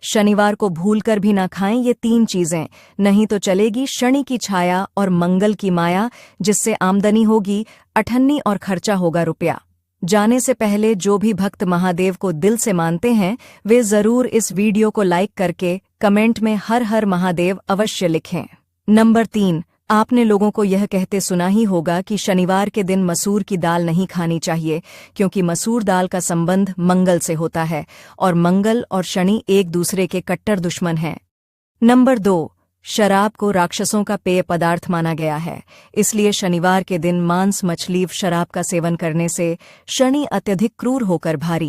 शनिवार को भूलकर भी ना खाएं ये 3 चीजें, नहीं तो चलेगी शनि की छाया और मंगल की माया, जिससे आमदनी होगी अठन्नी और खर्चा होगा रुपया। जाने से पहले जो भी भक्त महादेव को दिल से मानते हैं वे जरूर इस वीडियो को लाइक करके कमेंट में हर हर महादेव अवश्य लिखें। नंबर 3, आपने लोगों को यह कहते सुना ही होगा कि शनिवार के दिन मसूर की दाल नहीं खानी चाहिए, क्योंकि मसूर दाल का संबंध मंगल से होता है और मंगल और शनि एक दूसरे के कट्टर दुश्मन हैं। नंबर 2, शराब को राक्षसों का पेय पदार्थ माना गया है, इसलिए शनिवार के दिन मांस मछली शराब का सेवन करने से शनि अत्यधिक क्रूर होकर भारी